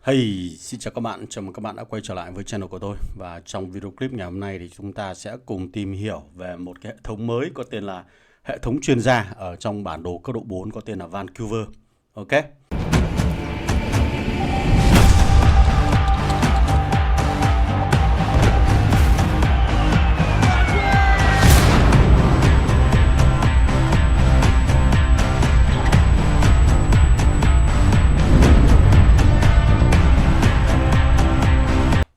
Hey, xin chào các bạn, chào mừng các bạn đã quay trở lại với channel của tôi. Và trong video clip ngày hôm nay thì chúng ta sẽ cùng tìm hiểu về một cái hệ thống mới có tên là hệ thống chuyên gia ở trong bản đồ cấp độ 4 có tên là Vancouver. Ok.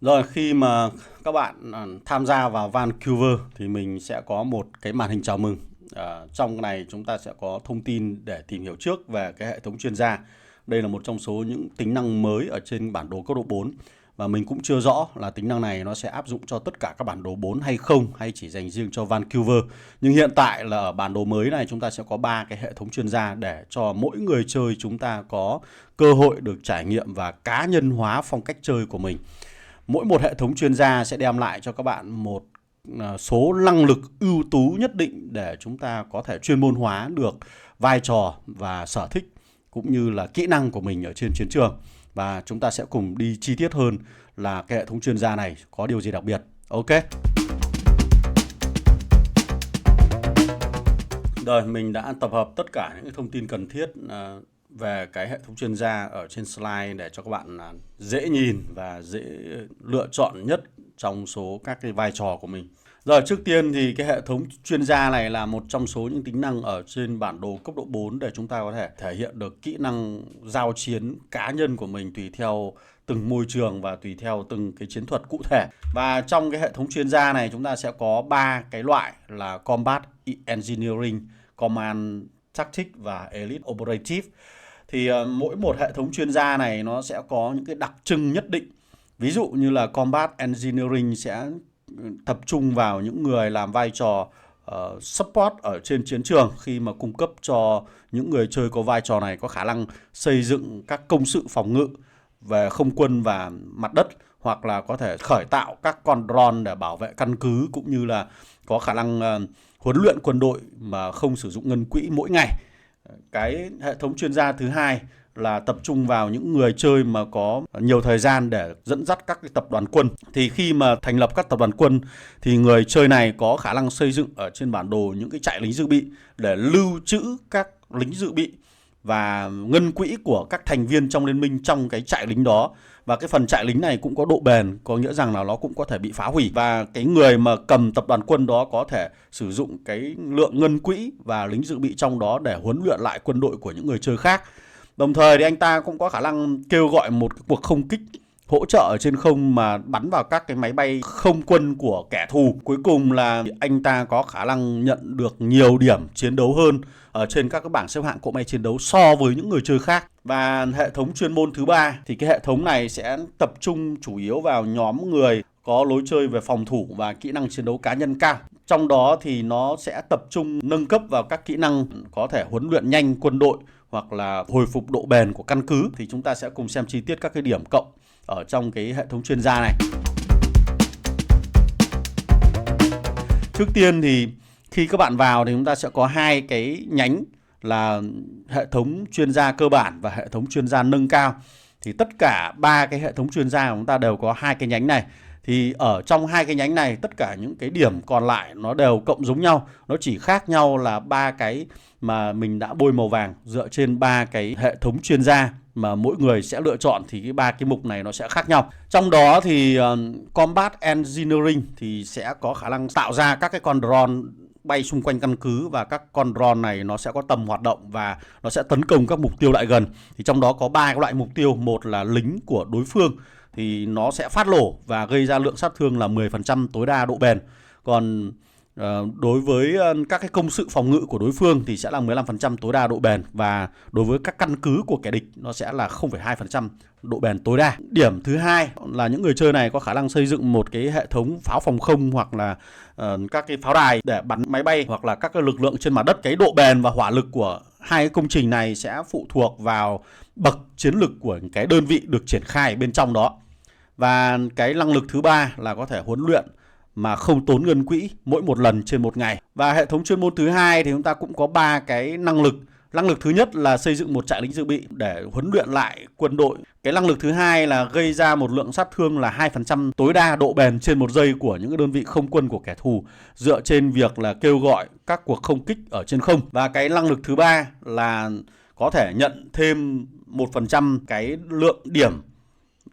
Rồi khi mà các bạn tham gia vào Vancouver thì mình sẽ có một cái màn hình chào mừng. Trong này chúng ta sẽ có thông tin để tìm hiểu trước về cái hệ thống chuyên gia. Đây là một trong số những tính năng mới ở trên bản đồ cấp độ 4. Và mình cũng chưa rõ là tính năng này nó sẽ áp dụng cho tất cả các bản đồ 4 hay không, hay chỉ dành riêng cho Vancouver. Nhưng hiện tại là ở bản đồ mới này chúng ta sẽ có 3 cái hệ thống chuyên gia để cho mỗi người chơi chúng ta có cơ hội được trải nghiệm và cá nhân hóa phong cách chơi của mình. Mỗi một hệ thống chuyên gia sẽ đem lại cho các bạn một số năng lực ưu tú nhất định để chúng ta có thể chuyên môn hóa được vai trò và sở thích cũng như là kỹ năng của mình ở trên chiến trường. Và chúng ta sẽ cùng đi chi tiết hơn là cái hệ thống chuyên gia này có điều gì đặc biệt. Ok. Rồi, mình đã tập hợp tất cả những thông tin cần thiết về cái hệ thống chuyên gia ở trên slide để cho các bạn dễ nhìn và dễ lựa chọn nhất trong số các cái vai trò của mình. Rồi, trước tiên thì cái hệ thống chuyên gia này là một trong số những tính năng ở trên bản đồ cấp độ 4 để chúng ta có thể thể hiện được kỹ năng giao chiến cá nhân của mình tùy theo từng môi trường và tùy theo từng cái chiến thuật cụ thể. Và trong cái hệ thống chuyên gia này chúng ta sẽ có 3 cái loại là Combat Engineering, Command Tactics và Elite Operative. Thì mỗi một hệ thống chuyên gia này nó sẽ có những cái đặc trưng nhất định. Ví dụ như là Combat Engineering sẽ tập trung vào những người làm vai trò support ở trên chiến trường khi mà cung cấp cho những người chơi có vai trò này có khả năng xây dựng các công sự phòng ngự về không quân và mặt đất, hoặc là có thể khởi tạo các con drone để bảo vệ căn cứ, cũng như là có khả năng huấn luyện quân đội mà không sử dụng ngân quỹ mỗi ngày. Cái hệ thống chuyên gia thứ hai là tập trung vào những người chơi mà có nhiều thời gian để dẫn dắt các cái tập đoàn quân. Thì khi mà thành lập các tập đoàn quân thì người chơi này có khả năng xây dựng ở trên bản đồ những cái trại lính dự bị để lưu trữ các lính dự bị và ngân quỹ của các thành viên trong liên minh trong cái trại lính đó. Và cái phần trại lính này cũng có độ bền, có nghĩa rằng là nó cũng có thể bị phá hủy. Và cái người mà cầm tập đoàn quân đó có thể sử dụng cái lượng ngân quỹ và lính dự bị trong đó để huấn luyện lại quân đội của những người chơi khác. Đồng thời thì anh ta cũng có khả năng kêu gọi một cuộc không kích hỗ trợ ở trên không mà bắn vào các cái máy bay không quân của kẻ thù. Cuối cùng là anh ta có khả năng nhận được nhiều điểm chiến đấu hơn ở trên các cái bảng xếp hạng cỗ máy chiến đấu so với những người chơi khác. Và hệ thống chuyên môn thứ ba thì cái hệ thống này sẽ tập trung chủ yếu vào nhóm người có lối chơi về phòng thủ và kỹ năng chiến đấu cá nhân cao. Trong đó thì nó sẽ tập trung nâng cấp vào các kỹ năng có thể huấn luyện nhanh quân đội hoặc là hồi phục độ bền của căn cứ. Thì chúng ta sẽ cùng xem chi tiết các cái điểm cộng ở trong cái hệ thống chuyên gia này. Trước tiên thì khi các bạn vào thì chúng ta sẽ có hai cái nhánh là hệ thống chuyên gia cơ bản và hệ thống chuyên gia nâng cao. Thì tất cả 3 cái hệ thống chuyên gia của chúng ta đều có hai cái nhánh này. Thì ở trong hai cái nhánh này tất cả những cái điểm còn lại nó đều cộng giống nhau. Nó chỉ khác nhau là 3 cái mà mình đã bôi màu vàng dựa trên 3 cái hệ thống chuyên gia mà mỗi người sẽ lựa chọn, thì cái 3 cái mục này nó sẽ khác nhau. Trong đó thì Combat Engineering thì sẽ có khả năng tạo ra các cái con drone bay xung quanh căn cứ, và các con drone này nó sẽ có tầm hoạt động và nó sẽ tấn công các mục tiêu lại gần. Thì trong đó có 3 cái loại mục tiêu. Một là lính của đối phương thì nó sẽ phát nổ và gây ra lượng sát thương là 10% tối đa độ bền. Còn đối với các cái công sự phòng ngự của đối phương thì sẽ là 15% tối đa độ bền, và đối với các căn cứ của kẻ địch nó sẽ là 0,2% độ bền tối đa. Điểm thứ hai là những người chơi này có khả năng xây dựng một cái hệ thống pháo phòng không hoặc là các cái pháo đài để bắn máy bay hoặc là các cái lực lượng trên mặt đất. Cái độ bền và hỏa lực của hai cái công trình này sẽ phụ thuộc vào bậc chiến lực của cái đơn vị được triển khai bên trong đó. Và cái năng lực thứ ba là có thể huấn luyện mà không tốn ngân quỹ mỗi một lần trên một ngày. Và hệ thống chuyên môn thứ hai thì chúng ta cũng có 3 cái năng lực. Năng lực thứ nhất là xây dựng một trại lính dự bị để huấn luyện lại quân đội Cái năng lực thứ hai là gây ra một lượng sát thương là 2% tối đa độ bền trên 1 giây của những đơn vị không quân của kẻ thù dựa trên việc là kêu gọi các cuộc không kích ở trên không. Và cái năng lực thứ ba là có thể nhận thêm 1% cái lượng điểm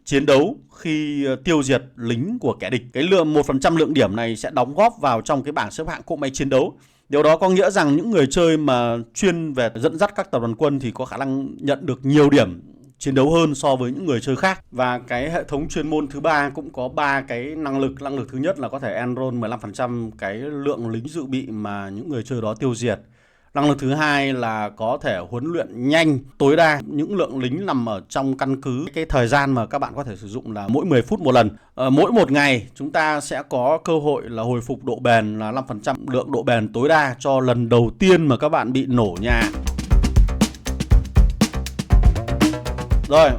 chiến đấu khi tiêu diệt lính của kẻ địch. Cái lượng 1% lượng điểm này sẽ đóng góp vào trong cái bảng xếp hạng cỗ máy chiến đấu. Điều đó có nghĩa rằng những người chơi mà chuyên về dẫn dắt các tập đoàn quân thì có khả năng nhận được nhiều điểm chiến đấu hơn so với những người chơi khác. Và cái hệ thống chuyên môn thứ ba cũng có 3 cái năng lực. Năng lực thứ nhất là có thể enroll 15% cái lượng lính dự bị mà những người chơi đó tiêu diệt. Năng lực thứ hai là có thể huấn luyện nhanh tối đa những lượng lính nằm ở trong căn cứ. Cái thời gian mà các bạn có thể sử dụng là mỗi 10 phút một lần. Mỗi một ngày chúng ta sẽ có cơ hội là hồi phục độ bền là 5% lượng độ bền tối đa cho lần đầu tiên mà các bạn bị nổ nhà. Rồi,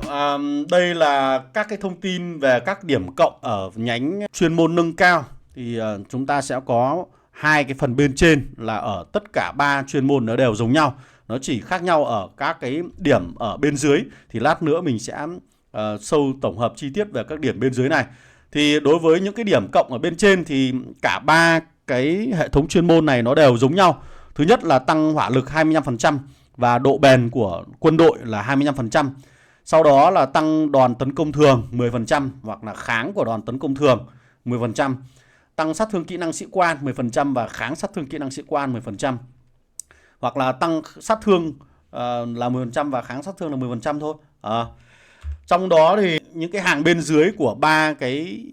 đây là các cái thông tin về các điểm cộng ở nhánh chuyên môn nâng cao. Thì chúng ta sẽ có hai cái phần bên trên là ở tất cả 3 chuyên môn nó đều giống nhau. Nó chỉ khác nhau ở các cái điểm ở bên dưới. Thì lát nữa mình sẽ sâu tổng hợp chi tiết về các điểm bên dưới này. Thì đối với những cái điểm cộng ở bên trên thì cả 3 cái hệ thống chuyên môn này nó đều giống nhau. Thứ nhất là tăng hỏa lực 25% và độ bền của quân đội là 25%. Sau đó là tăng đòn tấn công thường 10% hoặc là kháng của đòn tấn công thường 10%. Tăng sát thương kỹ năng sĩ quan 10% và kháng sát thương kỹ năng sĩ quan 10%. Hoặc là tăng sát thương là 10% và kháng sát thương là 10% thôi. Trong đó thì những cái hàng bên dưới của 3 cái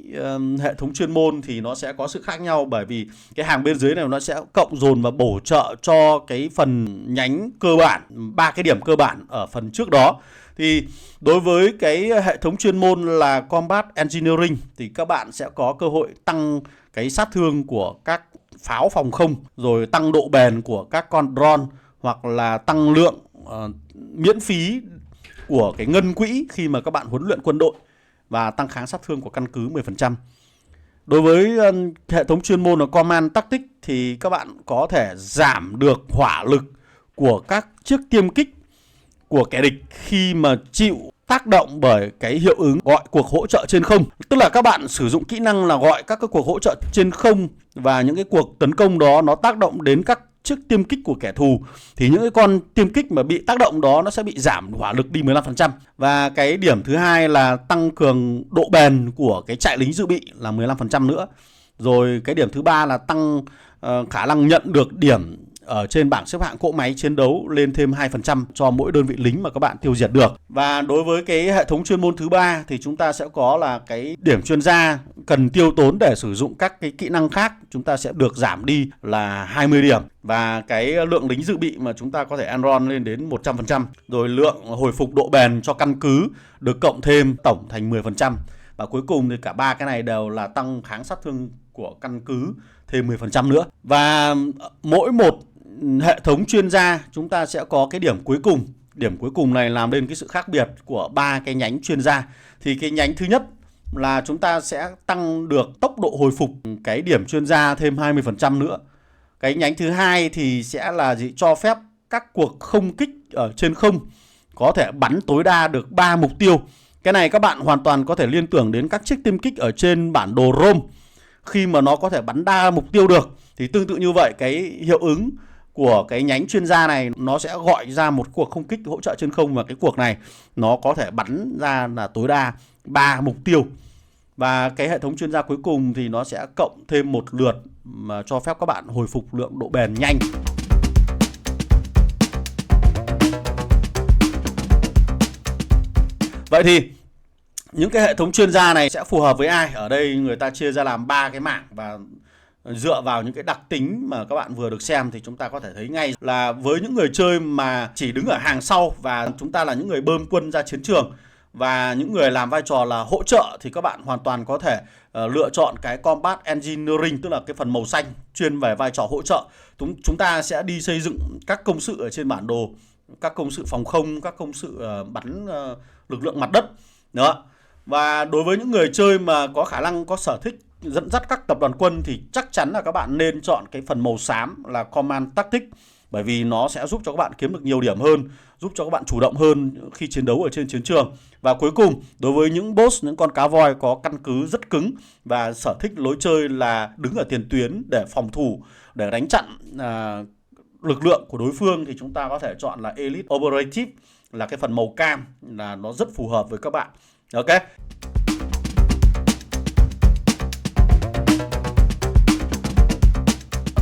hệ thống chuyên môn thì nó sẽ có sự khác nhau, bởi vì cái hàng bên dưới này nó sẽ cộng dồn và bổ trợ cho cái phần nhánh cơ bản, 3 cái điểm cơ bản ở phần trước đó. Thì đối với cái hệ thống chuyên môn là Combat Engineering thì các bạn sẽ có cơ hội tăng cái sát thương của các pháo phòng không, rồi tăng độ bền của các con drone, hoặc là tăng lượng miễn phí của cái ngân quỹ khi mà các bạn huấn luyện quân đội, và tăng kháng sát thương của căn cứ 10%. Đối với hệ thống chuyên môn là Command Tactics thì các bạn có thể giảm được hỏa lực của các chiếc tiêm kích của kẻ địch khi mà chịu tác động bởi cái hiệu ứng gọi cuộc hỗ trợ trên không. Tức là các bạn sử dụng kỹ năng là gọi các cái cuộc hỗ trợ trên không, và những cái cuộc tấn công đó nó tác động đến các chiếc tiêm kích của kẻ thù, thì những cái con tiêm kích mà bị tác động đó nó sẽ bị giảm hỏa lực đi 15%. Và cái điểm thứ hai là tăng cường độ bền của cái trại lính dự bị là 15% nữa. Rồi cái điểm thứ ba là tăng khả năng nhận được điểm ở trên bảng xếp hạng cỗ máy chiến đấu lên thêm 2% cho mỗi đơn vị lính mà các bạn tiêu diệt được. Và đối với cái hệ thống chuyên môn thứ ba thì chúng ta sẽ có là cái điểm chuyên gia cần tiêu tốn để sử dụng các cái kỹ năng khác, chúng ta sẽ được giảm đi là 20 điểm. Và cái lượng lính dự bị mà chúng ta có thể enroll lên đến 100%. Rồi lượng hồi phục độ bền cho căn cứ được cộng thêm tổng thành 10%. Và cuối cùng thì cả 3 cái này đều là tăng kháng sát thương của căn cứ thêm 10% nữa. Và mỗi một hệ thống chuyên gia chúng ta sẽ có cái điểm cuối cùng. Điểm cuối cùng này làm nên cái sự khác biệt của 3 cái nhánh chuyên gia. Thì cái nhánh thứ nhất là chúng ta sẽ tăng được tốc độ hồi phục cái điểm chuyên gia thêm 20% nữa. Cái nhánh thứ hai thì sẽ là cho phép các cuộc không kích ở trên không có thể bắn tối đa được 3 mục tiêu. Cái này các bạn hoàn toàn có thể liên tưởng đến các chiếc tiêm kích ở trên bản đồ Rome, khi mà nó có thể bắn đa mục tiêu được. Thì tương tự như vậy, cái hiệu ứng của cái nhánh chuyên gia này nó sẽ gọi ra một cuộc không kích hỗ trợ trên không, và cái cuộc này nó có thể bắn ra là tối đa 3 mục tiêu. Và cái hệ thống chuyên gia cuối cùng thì nó sẽ cộng thêm một lượt mà cho phép các bạn hồi phục lượng độ bền nhanh. Vậy thì những cái hệ thống chuyên gia này sẽ phù hợp với ai? Ở đây người ta chia ra làm 3 cái mảng, và dựa vào những cái đặc tính mà các bạn vừa được xem thì chúng ta có thể thấy ngay là với những người chơi mà chỉ đứng ở hàng sau và chúng ta là những người bơm quân ra chiến trường, và những người làm vai trò là hỗ trợ, thì các bạn hoàn toàn có thể lựa chọn cái Combat Engineering, tức là cái phần màu xanh chuyên về vai trò hỗ trợ. Chúng ta sẽ đi xây dựng các công sự ở trên bản đồ, các công sự phòng không, các công sự bắn lực lượng mặt đất đó. Và đối với những người chơi mà có khả năng, có sở thích dẫn dắt các tập đoàn quân thì chắc chắn là các bạn nên chọn cái phần màu xám là Command Tactics. bởi vì nó sẽ giúp cho các bạn kiếm được nhiều điểm hơn, giúp cho các bạn chủ động hơn khi chiến đấu ở trên chiến trường. Và cuối cùng, đối với những boss, những con cá voi có căn cứ rất cứng và sở thích lối chơi là đứng ở tiền tuyến để phòng thủ, để đánh chặn lực lượng của đối phương, thì chúng ta có thể chọn là Elite Operative, là cái phần màu cam, là nó rất phù hợp với các bạn. Ok.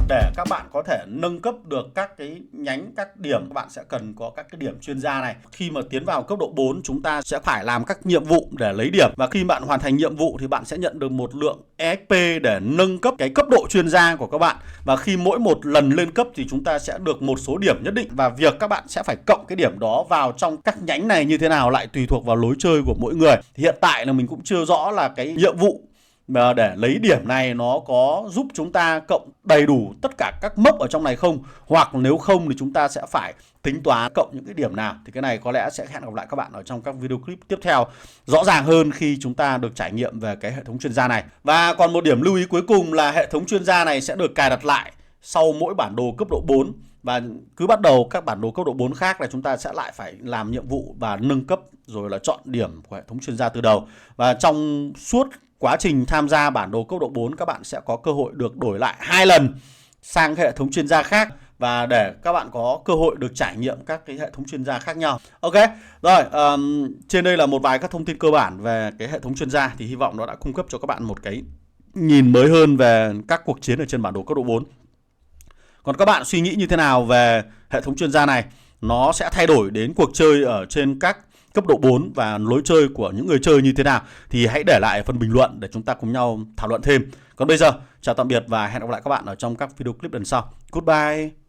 Để các bạn có thể nâng cấp được các cái nhánh, các điểm, các bạn sẽ cần có các cái điểm chuyên gia này. Khi mà tiến vào cấp độ 4, chúng ta sẽ phải làm các nhiệm vụ để lấy điểm. Và khi bạn hoàn thành nhiệm vụ thì bạn sẽ nhận được một lượng EXP để nâng cấp cái cấp độ chuyên gia của các bạn. Và khi mỗi một lần lên cấp thì chúng ta sẽ được một số điểm nhất định. Và việc các bạn sẽ phải cộng cái điểm đó vào trong các nhánh này như thế nào lại tùy thuộc vào lối chơi của mỗi người. Thì hiện tại là mình cũng chưa rõ là cái nhiệm vụ mà để lấy điểm này nó có giúp chúng ta cộng đầy đủ tất cả các mốc ở trong này không, hoặc nếu không thì chúng ta sẽ phải tính toán cộng những cái điểm nào. Thì cái này có lẽ sẽ hẹn gặp lại các bạn ở trong các video clip tiếp theo rõ ràng hơn khi chúng ta được trải nghiệm về cái hệ thống chuyên gia này. Và còn một điểm lưu ý cuối cùng là hệ thống chuyên gia này sẽ được cài đặt lại sau mỗi bản đồ cấp độ 4. Và cứ bắt đầu các bản đồ cấp độ 4 khác là chúng ta sẽ lại phải làm nhiệm vụ và nâng cấp rồi là chọn điểm của hệ thống chuyên gia từ đầu. Và trong suốt quá trình tham gia bản đồ cấp độ 4, các bạn sẽ có cơ hội được đổi lại 2 lần sang hệ thống chuyên gia khác, và để các bạn có cơ hội được trải nghiệm các cái hệ thống chuyên gia khác nhau. Ok, rồi trên đây là một vài các thông tin cơ bản về cái hệ thống chuyên gia, thì hy vọng nó đã cung cấp cho các bạn một cái nhìn mới hơn về các cuộc chiến ở trên bản đồ cấp độ 4. Còn các bạn suy nghĩ như thế nào về hệ thống chuyên gia này? Nó sẽ thay đổi đến cuộc chơi ở trên các cấp độ 4 và lối chơi của những người chơi như thế nào? Thì hãy để lại phần bình luận để chúng ta cùng nhau thảo luận thêm. Còn bây giờ, chào tạm biệt và hẹn gặp lại các bạn ở trong các video clip lần sau. Goodbye!